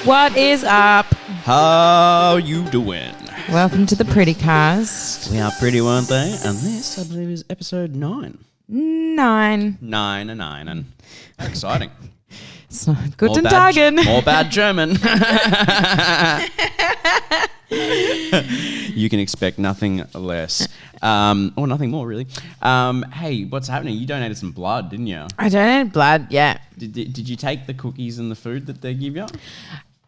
What is up? How you doing? Welcome to the Pretty Cast. We are pretty, weren't they? And this, I believe, is episode 9. 9. 9 and 9. And how exciting. So, guten Tagen. More bad German. You can expect nothing less. Or nothing more, really. Hey, what's happening? You donated some blood, didn't you? I donated blood, yeah. Did you take the cookies and the food that they give you?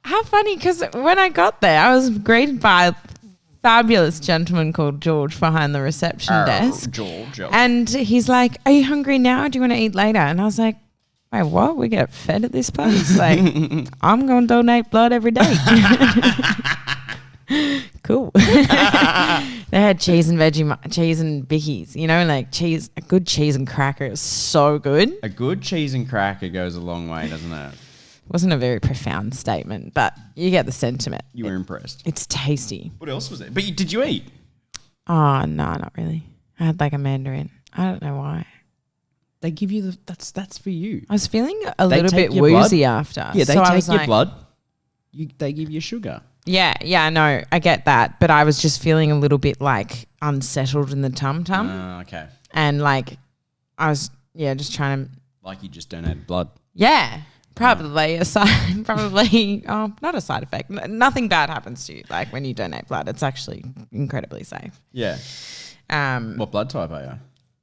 How funny, because when I got there, I was greeted by a fabulous gentleman called George behind the reception desk. George. And he's like, are you hungry now or do you want to eat later? And I was like, wait, what? We get fed at this place? Like, I'm going to donate blood every day. Cool. They had cheese and cheese and bickies, you know, like cheese, a good cheese and cracker. It was so good. A good cheese and cracker goes a long way, doesn't it? Wasn't a very profound statement, but you get the sentiment. You were impressed. It's tasty. What else was there? But did you eat? Oh, no, not really. I had like a mandarin. I don't know why. They give you that's for you. I was feeling a little bit woozy after. Yeah, they so take your blood. They give you sugar. Yeah, I know. I get that. But I was just feeling a little bit like unsettled in the tum-tum. Okay. And like I was, just trying to. Like you just donated blood. Yeah. Probably not a side effect. Nothing bad happens to you. Like when you donate blood, it's actually incredibly safe. Yeah. What blood type are you?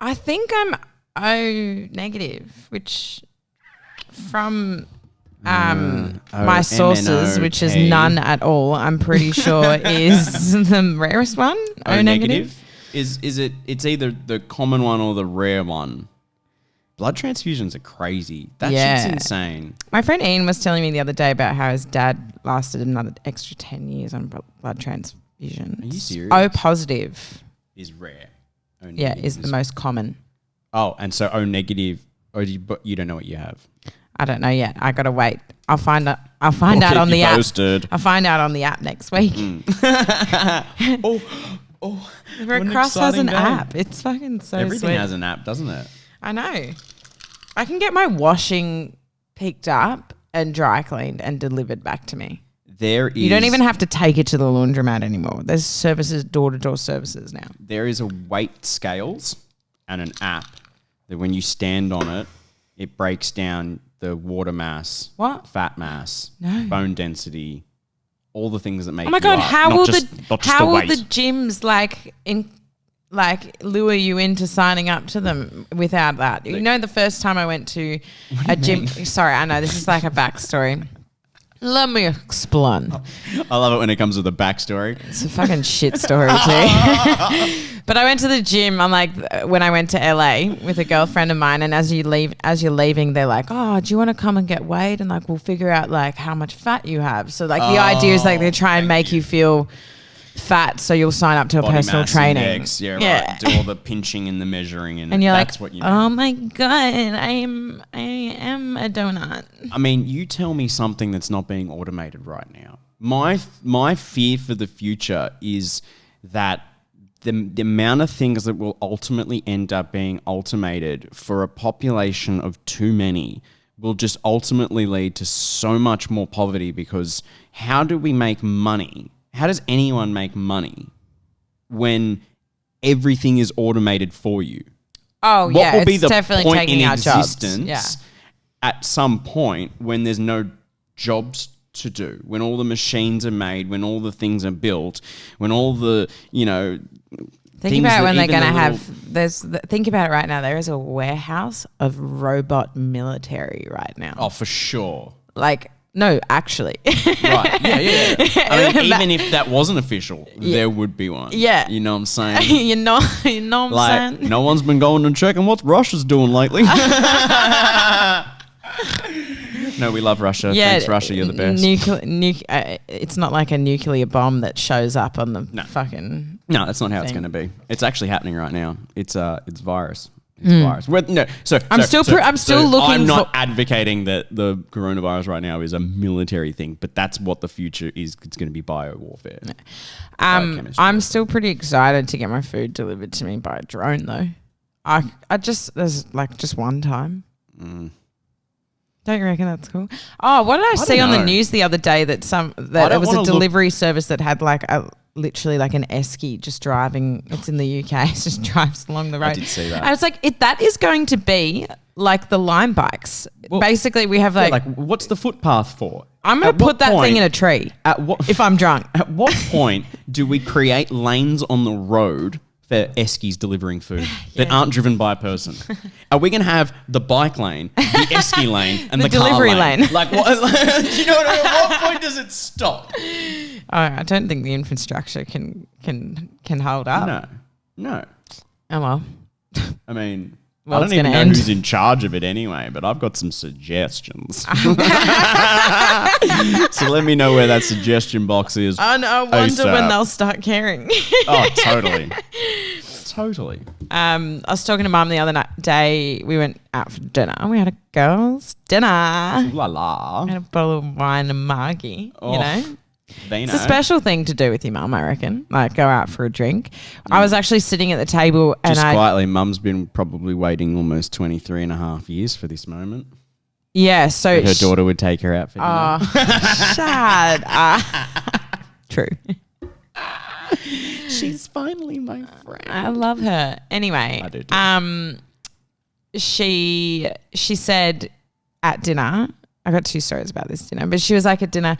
I think I'm O negative, which from my sources, which is none at all, I'm pretty sure is the rarest one. O negative. Is it? It's either the common one or the rare one. Blood transfusions are crazy. That shit's insane. My friend Ian was telling me the other day about how his dad lasted another extra 10 years on blood transfusions. Are you serious? O positive is rare. Is the most common. Oh, and so O negative, but you don't know what you have. I don't know yet. I gotta wait. I'll find out on the app. I'll find out on the app next week. Red Cross has an app. It's fucking so Everything sweet. has an app, doesn't it? I know. I can get my washing picked up and dry cleaned and delivered back to me. You don't even have to take it to the laundromat anymore. There's services, door-to-door services now. There is a weight scales and an app that when you stand on it, it breaks down the water mass, fat mass, bone density, all the things that make. Oh my god! How will the gyms lure you into signing up to them without that? You know, the first time I went to a gym. Sorry, I know this is like a backstory. Let me explain. I love it when it comes with a backstory. It's a fucking shit story too. But I went to the gym. I'm like, when I went to LA with a girlfriend of mine, and as you're leaving, they're like, "Oh, do you want to come and get weighed? And like, we'll figure out like how much fat you have." So like the idea is like they try and make you feel fat, so you'll sign up to a Body personal mass training. Index, right. Do all the pinching and the measuring, and you're that's like, what you need. Oh my god, I am a donut. I mean, you tell me something that's not being automated right now. My fear for the future is that the amount of things that will ultimately end up being automated for a population of too many will just ultimately lead to so much more poverty, because how do we make money? How does anyone make money when everything is automated for you? Oh, what will be the definitely point taking in our existence jobs. at some point when there's no jobs to do, when all the machines are made, when all the things are built, when all the, think about when they're going to have, think about it right now, there is a warehouse of robot military right now. Oh, for sure. Like, no, actually. Right, yeah. I mean, even if that wasn't official, there would be one. Yeah. You know what I'm saying? you know what I'm saying? No one's been going and checking what Russia's doing lately. No, we love Russia. Yeah, thanks, Russia. You're the best. It's not like a nuclear bomb that shows up on the fucking. No, that's not how it's going to be. It's actually happening right now. It's virus. It's virus. I'm still looking. I'm not advocating that the coronavirus right now is a military thing, but that's what the future is. It's going to be bio-warfare. I'm still pretty excited to get my food delivered to me by a drone, though. There's like just one time. Don't you reckon that's cool? Oh, what did I see on the news the other day that it was a delivery service that had like literally like an esky just driving. It's in the UK. It just drives along the road. I did see that. And it's like that is going to be like the Lime bikes. Well, basically, we have like what's the footpath for? I'm going to put that thing in a tree. If I'm drunk. At what point do we create lanes on the road for eskies delivering food that aren't driven by a person? Are we going to have the bike lane, the esky lane, and the delivery car lane? lane? Like, what? Do you know what I mean? At what point does it stop? I don't think the infrastructure can hold up. No. Oh well. I mean, I don't even know who's in charge of it anyway, but I've got some suggestions. So let me know where that suggestion box is. I wonder when they'll start caring. Oh, totally. Totally. I was talking to Mum the other day. We went out for dinner. We had a girls' dinner. Ooh la la. Had a bottle of wine and margie, you know. It's a special thing to do with your mum, I reckon. Like, go out for a drink. I was actually sitting at the table and quietly, Mum's been probably waiting almost 23 and a half years for this moment. Yeah, so... her daughter would take her out for dinner. Shut up. True. She's finally my friend. I love her. Anyway, I do too. She said at dinner... I got 2 stories about this dinner, but she was like at dinner,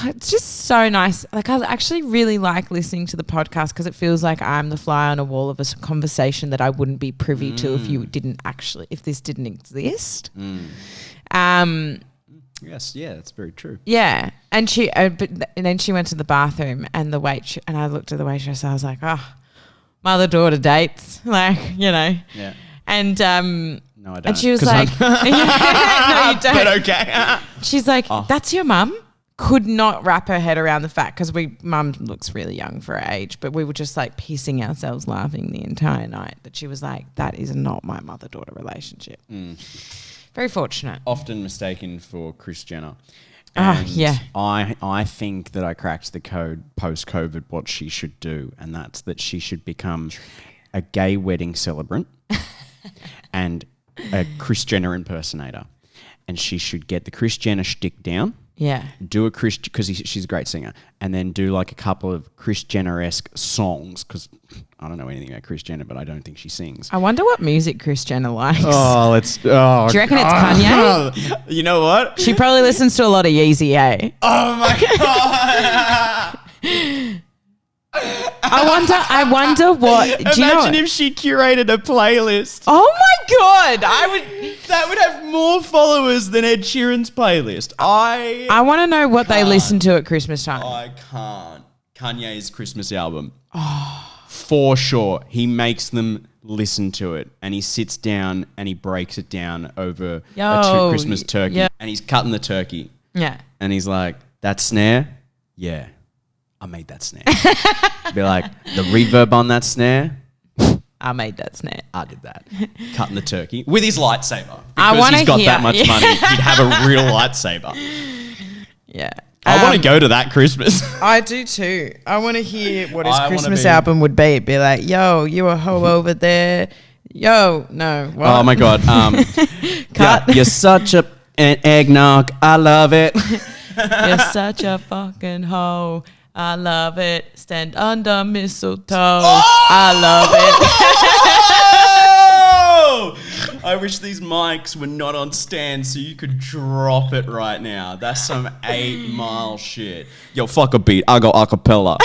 it's just so nice. Like, I actually really like listening to the podcast because it feels like I'm the fly on a wall of a conversation that I wouldn't be privy to if this didn't exist. Yes, yeah, that's very true. Yeah, and then she went to the bathroom and and I looked at the waitress. I was like, mother-daughter dates, like, you know. Yeah. And no, I don't. And she was like, no, you don't. But okay. She's like, that's your mum? Could not wrap her head around the fact, because mum looks really young for her age, but we were just like pissing ourselves laughing the entire night that she was like, that is not my mother-daughter relationship. Very fortunate. Often mistaken for Kris Jenner. Yeah. I think that I cracked the code post-COVID what she should do, and that's that she should become a gay wedding celebrant and a Kris Jenner impersonator, and she should get the Kris Jenner shtick down. Yeah. Do a Kris, because she's a great singer, and then do like a couple of Kris Jenner-esque songs, because I don't know anything about Kris Jenner, but I don't think she sings. I wonder what music Kris Jenner likes. Do you reckon it's Kanye? You know what? She probably listens to a lot of Yeezy, eh? Oh my God. I wonder what. Imagine if she curated a playlist. Oh my God! That would have more followers than Ed Sheeran's playlist. I want to know what they listen to at Christmas time. I can't. Kanye's Christmas album. For sure, he makes them listen to it, and he sits down and he breaks it down over a Christmas turkey, and he's cutting the turkey. Yeah, and he's like, "That snare, yeah." I made that snare. Be like, the reverb on that snare. I made that snare. I did that. Cutting the turkey with his lightsaber. I Because he's got that much money. He'd have a real lightsaber. Yeah. I want to go to that Christmas. I do too. I want to hear what his Christmas album would be. It'd be like, yo, you a hoe over there. Yo, no. What? Oh my God. Cut. Yeah, you're such an eggnog. I love it. You're such a fucking hoe. I love it. Stand under mistletoe. I love it. I wish these mics were not on stand so you could drop it right now. That's some 8 Mile shit. Yo, fuck a beat. I go acapella.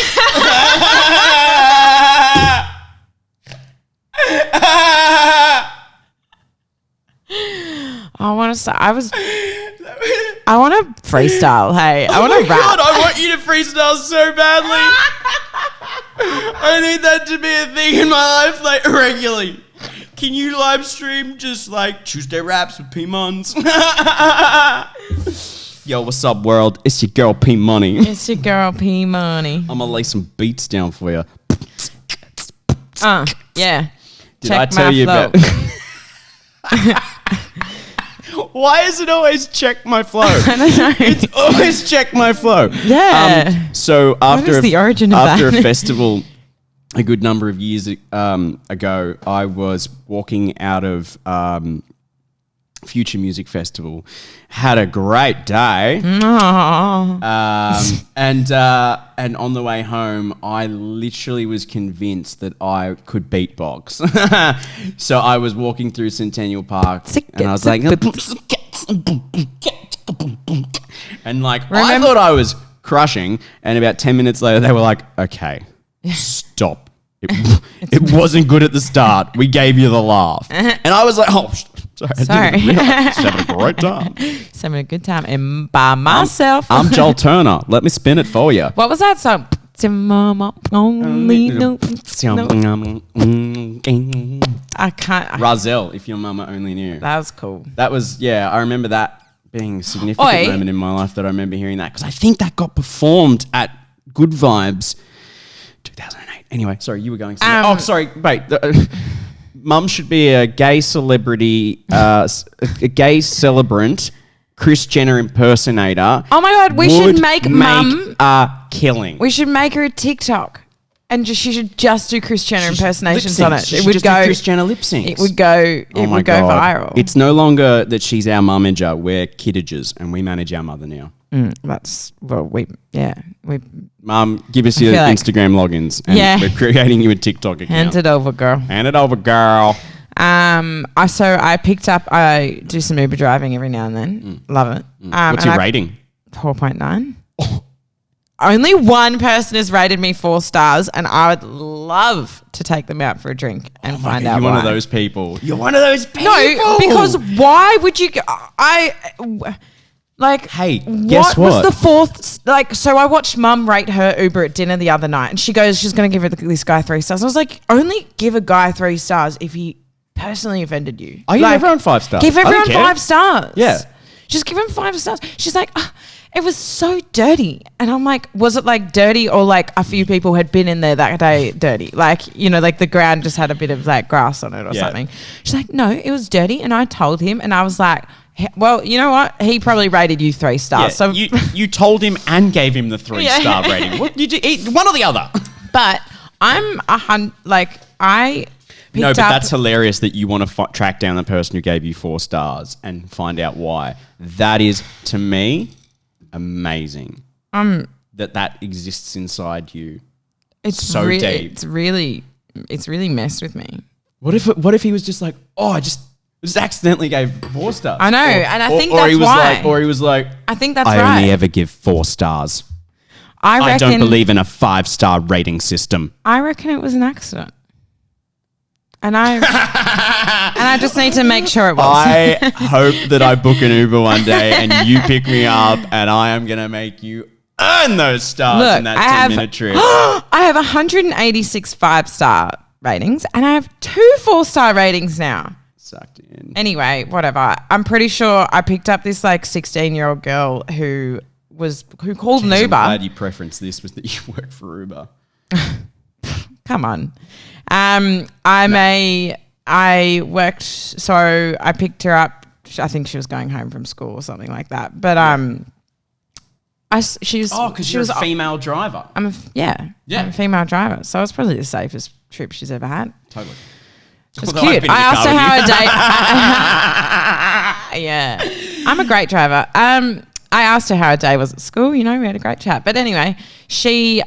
I want to start. I want to freestyle. Hey, I want to rap. God, I want you to freestyle so badly. I need that to be a thing in my life, like, regularly. Can you live stream just like Tuesday raps with P Mons? Yo, what's up, world? It's your girl P Money. It's your girl P Money. I'm gonna lay some beats down for you. Yeah. Did I tell you about? Why is it always check my flow? I don't know. It's always check my flow. Yeah. So after what is the origin of after that? a festival a good number of years ago, I was walking out of Future Music Festival. Had a great day. And on the way home, I literally was convinced that I could beatbox. So I was walking through Centennial Park, and I was like, and like I thought I was crushing. And about 10 minutes later, they were like, "Okay, stop. It wasn't good at the start. We gave you the laugh." And I was like, "Oh." Sorry. Just having a great time. Just having a good time and by myself. I'm Joel Turner. Let me spin it for you. What was that song? Mama only knew. I can't. Razel, if your mama only knew. That was cool. That was, yeah, I remember that being a significant moment in my life that I remember hearing that. Because I think that got performed at Good Vibes 2008. Anyway, sorry, you were going somewhere. Sorry, wait. Mum should be a gay celebrity, a gay celebrant, Kris Jenner impersonator. Oh my God, we should make Mum a killing. We should make her a TikTok, and she should just do Kris Jenner impersonations on it. It would go Kris Jenner lip syncs. It would go. It would go viral. It's no longer that she's our mummager. We're kiddagers, and we manage our mother now. Mum, give us your Instagram logins, and we're creating you a TikTok account. Hand it over, girl. Hand it over, girl. I picked up. I do some Uber driving every now and then. Love it. What's your rating? 4.9. Only one person has rated me 4 stars, and I would love to take them out for a drink and find out why. You're one of those people. You're one of those people. No, because why would you? Hey, guess what? Was the 4th? So I watched Mum rate her Uber at dinner the other night, and she goes, she's going to give this guy 3 stars. I was like, only give a guy 3 stars if he personally offended you. I give everyone 5 stars. Give everyone 5 stars. Yeah. Just give him 5 stars. She's like, it was so dirty. And I'm like, was it like dirty or like a few people had been in there that day dirty? Like, like the ground just had a bit of like grass on it or something. She's like, no, it was dirty. And I told him, and I was like, well, you know what? He probably rated you 3 stars. Yeah, so you told him and gave him the 3-star rating. What did you eat? One or the other? But I'm No, but that's hilarious that you want to track down the person who gave you 4 stars and find out why. That is, to me, amazing. That exists inside you. It's so deep. It's really messed with me. What if he was just like, I just accidentally gave 4 stars. I know, and I think that's why. Or he was like, I think that's I right. only ever give 4 stars. I don't believe in a 5-star rating system. I reckon it was an accident. And I just need to make sure it was. I hope that I book an Uber one day and you pick me up, and I am going to make you earn those stars in that 10-minute trip. I have 186 5-star ratings, and I have 2 4-star ratings now. Sucked in. Anyway, whatever. I'm pretty sure I picked up this 16-year-old girl who called an Uber. I'm glad you preferenced this was that you work for Uber. Come on. I worked, so I picked her up. I think she was going home from school or something like that. But she was a female driver. I'm a female driver, so it's probably the safest trip she's ever had. Totally. It's cute. I asked her how her day. Yeah, I'm a great driver. I asked her how her day was at school. We had a great chat. But anyway, she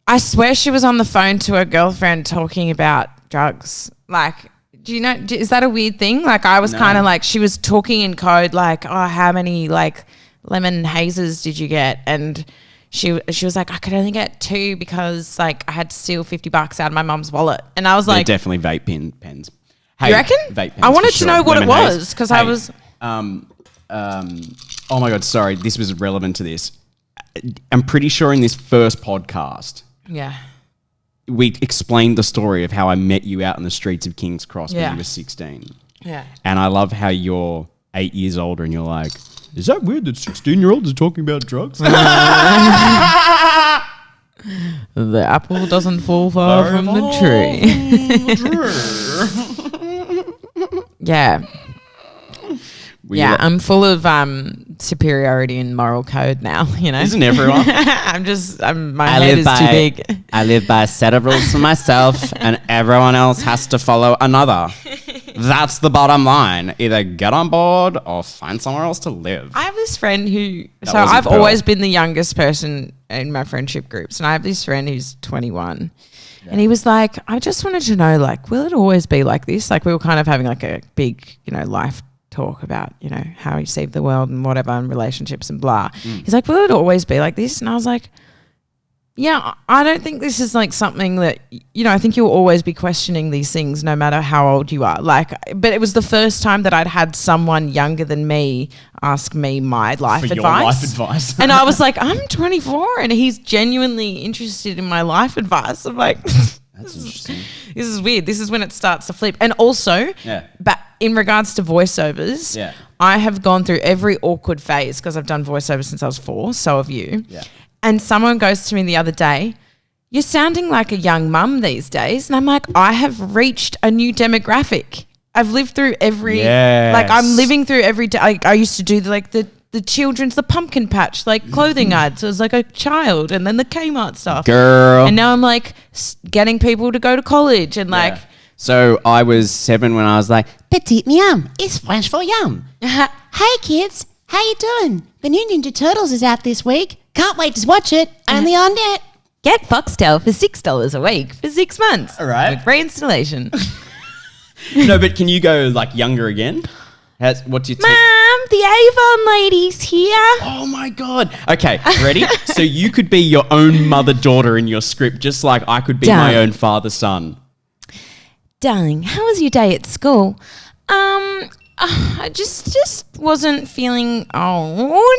I swear she was on the phone to her girlfriend talking about drugs. Like, do you know, is that a weird thing? Like, I was kind of like, she was talking in code like, how many like lemon hazes did you get? And she was like, I could only get 2 because like I had to steal $50 out of my mum's wallet. And I was like, they're definitely vape pens. Hey, you reckon? Vape pens, I wanted to know what it was because I was. Oh my God, sorry. This was relevant to this. I'm pretty sure in this first podcast. Yeah. We explained the story of how I met you out in the streets of King's Cross when you were 16. Yeah. And I love how you're 8 years older and you're like, is that weird that 16-year-olds are talking about drugs? The apple doesn't fall far from the tree. Yeah. I'm full of superiority and moral code now, Isn't everyone? My head is too big. I live by a set of rules for myself and everyone else has to follow another. That's the bottom line. Either get on board or find somewhere else to live. I have this friend who, so wasn't I've Pearl. always been the youngest person in my friendship groups, and I have this friend who's 21, and he was like, I just wanted to know, like, will it always be like this? Like, we were kind of having like a big, life talk about, how you save the world and whatever, and relationships and blah. He's like, will it always be like this? And I was like, yeah, I don't think this is like something that, I think you'll always be questioning these things no matter how old you are. Like, but it was the first time that I'd had someone younger than me ask me my life For advice. your life advice. And I was like, I'm 24 and he's genuinely interested in my life advice. I'm like, That's interesting. this is weird. This is when it starts to flip. And also, but in regards to voiceovers, I have gone through every awkward phase because I've done voiceovers since I was 4. So have you. Yeah. And someone goes to me the other day, you're sounding like a young mum these days. And I'm like, I have reached a new demographic. I've lived through every, like I'm living through every day. Like, I used to do the children's, the pumpkin patch, like clothing ads. As like a child, and then the Kmart stuff. Girl. And now I'm like getting people to go to college and like. So I was 7 when I was like, petite miam, it's French for yum. Hey kids, how you doing? The new Ninja Turtles is out this week. Can't wait to watch it. Only on net. Get Foxtel for $6 a week for 6 months. All right. With free installation. No, but can you go like younger again? What's your Mom, the Avon lady's here. Oh my God. Okay, ready? So you could be your own mother-daughter in your script, just like I could be my own father-son. Darling, how was your day at school? I just wasn't feeling. Oh